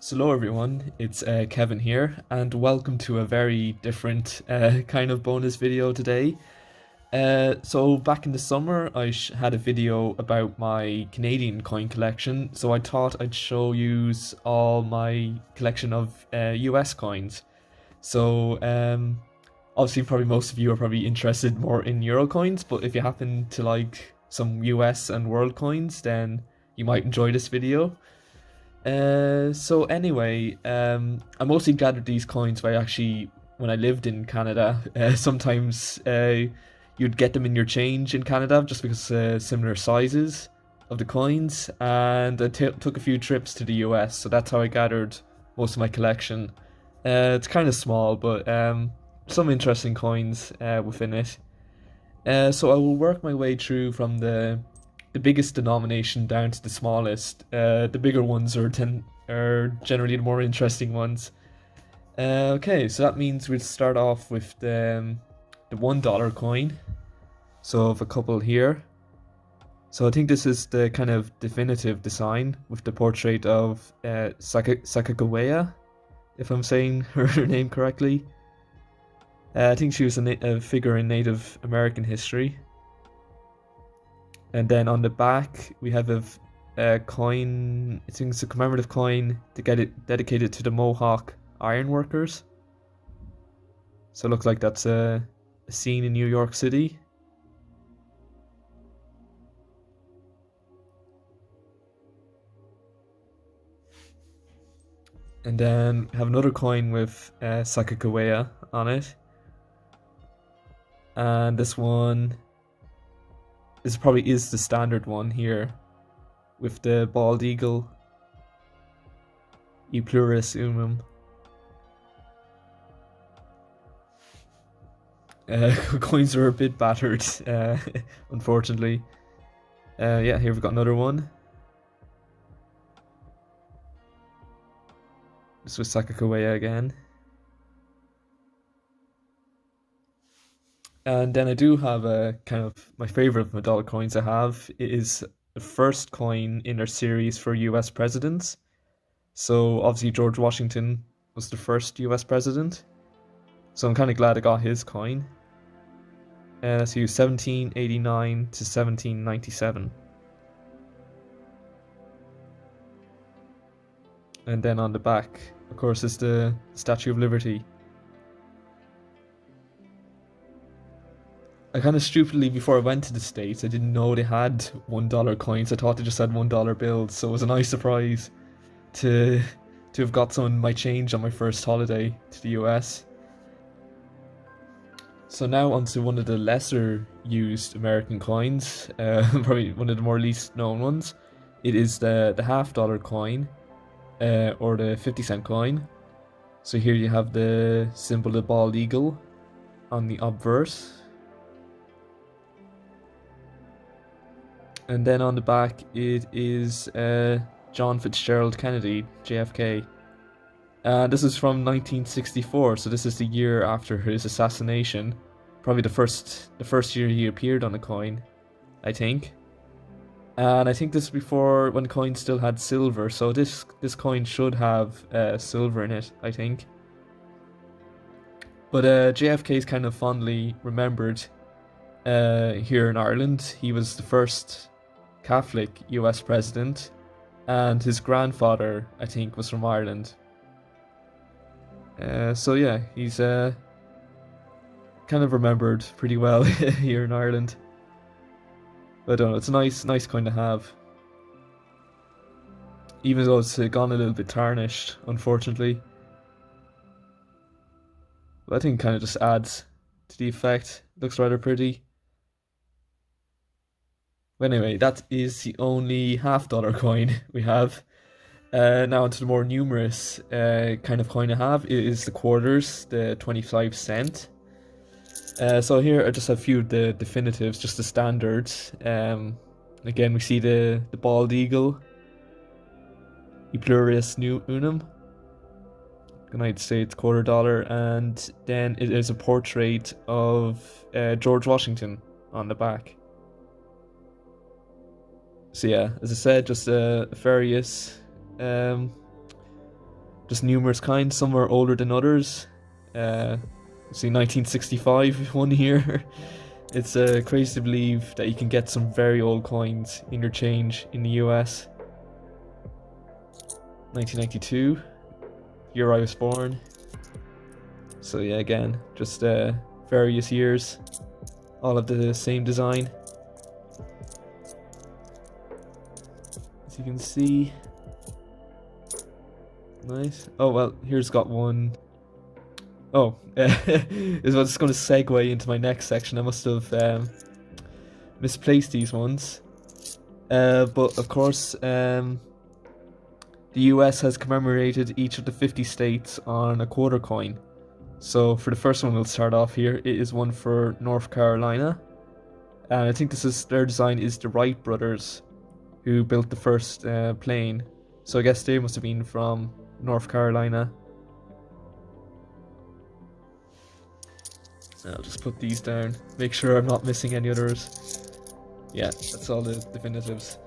So hello everyone, it's Kevin here, and welcome to a very different kind of bonus video today. So back in the summer, I had a video about my Canadian coin collection, so I thought I'd show you all my collection of US coins. So obviously probably most of you are probably interested more in Euro coins, but if you happen to like some US and world coins, then you might enjoy this video. So anyway, I mostly gathered these coins by actually when I lived in Canada. Sometimes you'd get them in your change in Canada just because similar sizes of the coins, and I took a few trips to the US, so that's how I gathered most of my collection. It's kind of small, but some interesting coins within it. So I will work my way through from the biggest denomination down to the smallest. The bigger ones are generally the more interesting ones. Okay, so that means we'll start off with the $1 coin. So I have a couple here. So I think this is the kind of definitive design with the portrait of Sacagawea, if I'm saying her name correctly. I think she was a figure in Native American history. And then on the back, we have a coin. I think it's a commemorative coin to get it dedicated to the Mohawk Ironworkers. So it looks like that's a scene in New York City. And then we have another coin with Sacagawea on it. And this one probably is the standard one here with the bald eagle. E pluribus unum. Coins are a bit battered, unfortunately. Yeah, here we've got another one. This was Sacagawea again. And then I do have a kind of my favorite of my dollar coins I have. It is the first coin in our series for US presidents. So obviously George Washington was the first US president. So I'm kind of glad I got his coin. So 1789 to 1797. And then on the back, of course, is the Statue of Liberty. I kind of stupidly, before I went to the States, I didn't know they had $1 coins. I thought they just had $1 bills, so it was a nice surprise to have got some of my change on my first holiday to the US. So now onto one of the lesser used American coins, probably one of the more least known ones. It is the $half coin, or the 50-cent coin. So here you have the symbol of the bald eagle on the obverse. And then on the back, it is John Fitzgerald Kennedy, JFK. This is from 1964, so this is the year after his assassination. Probably the first year he appeared on a coin, I think. And I think this is before when coins still had silver, so this coin should have silver in it, I think. But JFK is kind of fondly remembered here in Ireland. He was the first Catholic US president, and his grandfather, I think, was from Ireland. So yeah, he's kind of remembered pretty well here in Ireland. But I don't know, it's a nice coin to have. Even though it's gone a little bit tarnished, unfortunately. But I think it kind of just adds to the effect. Looks rather pretty. But anyway, that is the only $half coin we have. Now onto the more numerous kind of coin I have. It is the quarters, the 25 cent. So here I just have a few of the definitives, just the standards. Again, we see the bald eagle, E pluribus unum, United States $quarter, and then it is a portrait of George Washington on the back. So yeah, as I said, just various just numerous kinds. Some are older than others. See, 1965 one here. It's crazy to believe that you can get some very old coins in your change in the US. 1992, year I was born. So yeah, again, just various years, all of the same design. As you can see. Nice. Oh, well, here's got one. Oh, is what's going to segue into my next section. I must have misplaced these ones. But of course, the US has commemorated each of the 50 states on a quarter coin. So for the first one we'll start off here, it is one for North Carolina. And I think their design is the Wright brothers, who built the first plane. So I guess they must have been from North Carolina. I'll just put these down, make sure I'm not missing any others. Yeah, that's all the definitives.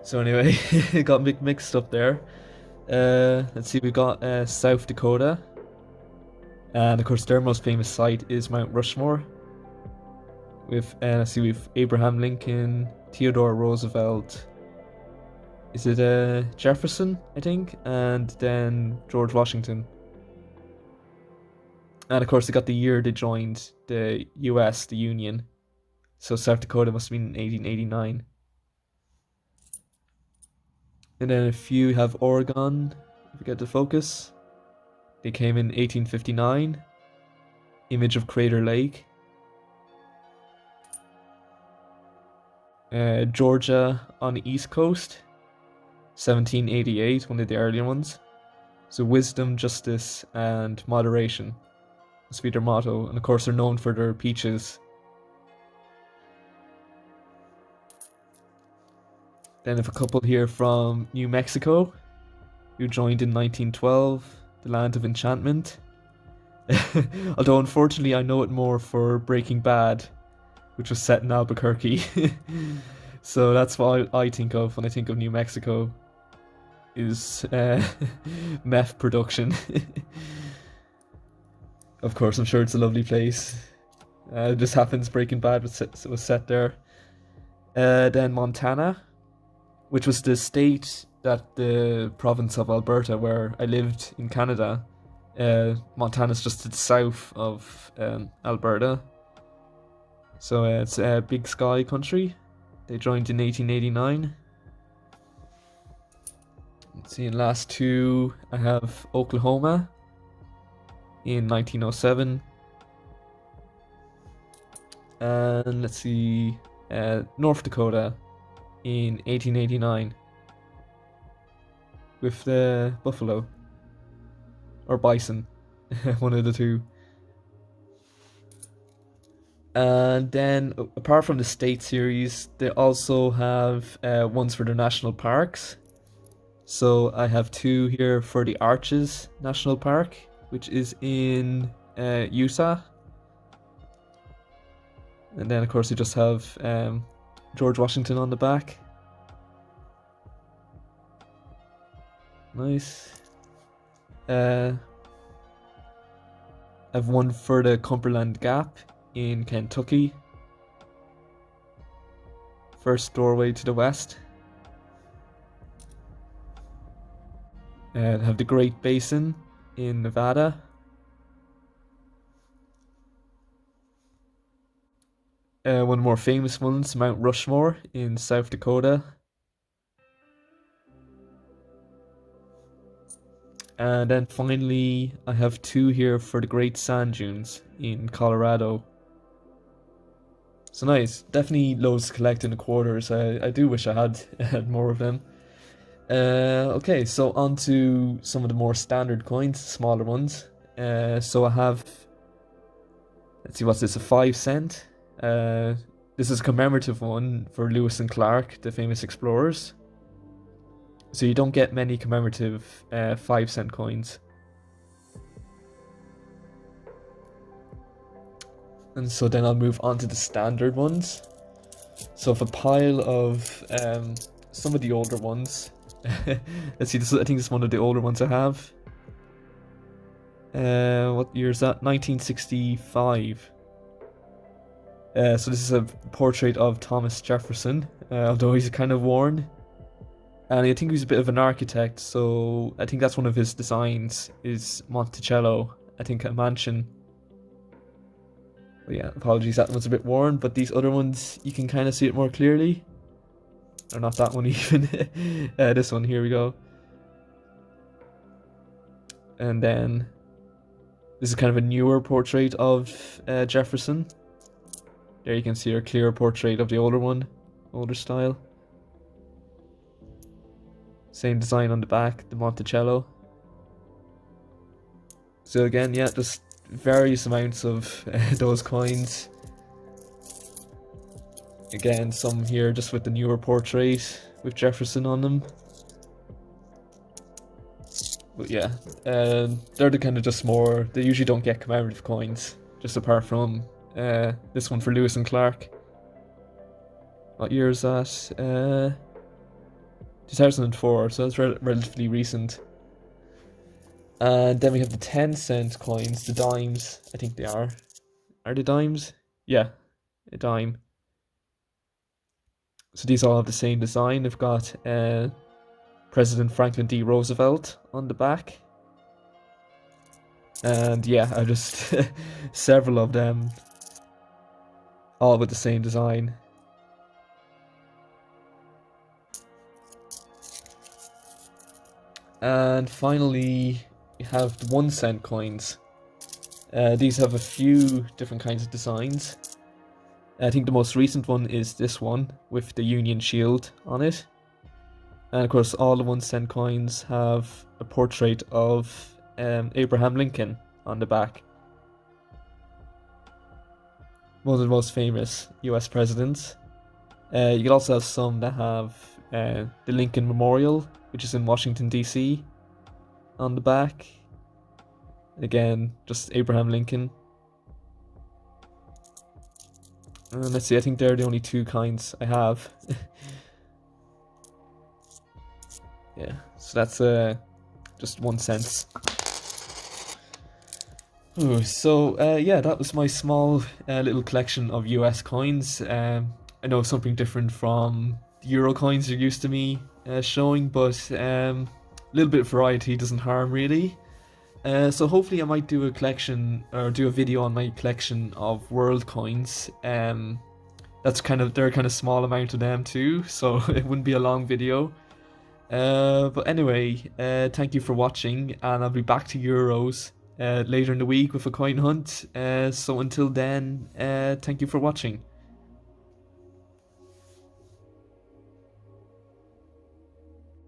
So anyway, it got mixed up there. Let's see, we got South Dakota. And of course their most famous site is Mount Rushmore. With, let's see, we've Abraham Lincoln, Theodore Roosevelt. Is it Jefferson, I think? And then George Washington. And of course they got the year they joined the US, the Union. So South Dakota must have been in 1889. And then if you have Oregon, if you get the focus, they came in 1859. Image of Crater Lake. Georgia on the East Coast, 1788, one of the earlier ones. So wisdom, justice, and moderation must be their motto. And of course they're known for their peaches. Then I have a couple here from New Mexico, who joined in 1912, the land of enchantment. Although unfortunately I know it more for Breaking Bad, which was set in Albuquerque. So that's what I think of when I think of New Mexico, is meth production. Of course, I'm sure it's a lovely place. It just happens Breaking Bad was set there. Then Montana, which was the state that the province of Alberta, where I lived in Canada. Montana's just to the south of Alberta. So it's a Big Sky country. They joined in 1889. Let's see, in last two, I have Oklahoma in 1907. And let's see, North Dakota in 1889 with the buffalo or bison, one of the two. And then apart from the state series, they also have ones for their national parks. So I have two here for the Arches National Park, which is in Utah. And then of course you just have George Washington on the back. Nice. I have one for the Cumberland Gap in Kentucky. First doorway to the west. Have the Great Basin in Nevada. One of the more famous ones, Mount Rushmore in South Dakota. And then finally, I have two here for the Great Sand Dunes in Colorado. So nice, definitely loads to collect in the quarters. I do wish I had more of them. Okay, so on to some of the more standard coins, smaller ones. So I have, let's see, what's this, a 5 cent? This is a commemorative one for Lewis and Clark, the famous explorers. So you don't get many commemorative 5 cent coins. And so then I'll move on to the standard ones. So I have a pile of some of the older ones. Let's see, I think this is one of the older ones I have. What year is that? 1965. So this is a portrait of Thomas Jefferson, although he's kind of worn. And I think he's a bit of an architect, so I think that's one of his designs, is Monticello, I think a mansion. But yeah, apologies, that one's a bit worn, but these other ones, you can kind of see it more clearly. Or not that one even. This one, here we go. And then, this is kind of a newer portrait of Jefferson. There you can see a clearer portrait of the older one, older style. Same design on the back, the Monticello. So again, yeah, just various amounts of those coins. Again, some here just with the newer portrait with Jefferson on them. But yeah, they're the kind of just more, they usually don't get commemorative coins, just apart from this one for Lewis and Clark. What year is that? 2004, so that's relatively recent. And then we have the 10-cent coins, the dimes, I think they are. Are they dimes? Yeah, a dime. So these all have the same design. They've got President Franklin D. Roosevelt on the back. And yeah, I just several of them, all with the same design. And finally, you have the 1-cent coins. These have a few different kinds of designs. I think the most recent one is this one with the Union Shield on it. And of course, all the 1-cent coins have a portrait of Abraham Lincoln on the back. One of the most famous US presidents. You can also have some that have the Lincoln Memorial, which is in Washington, D.C. on the back. Again, just Abraham Lincoln. And let's see, I think they're the only two kinds I have. Yeah, so that's just 1 cent. Ooh, so yeah, that was my small little collection of US coins. I know something different from the Euro coins you're used to me showing, but a little bit of variety doesn't harm really. So hopefully I might do a collection or do a video on my collection of world coins. That's they're kind of small amount of them too, so it wouldn't be a long video. But anyway, thank you for watching, and I'll be back to Euros later in the week with a coin hunt. So until then, thank you for watching.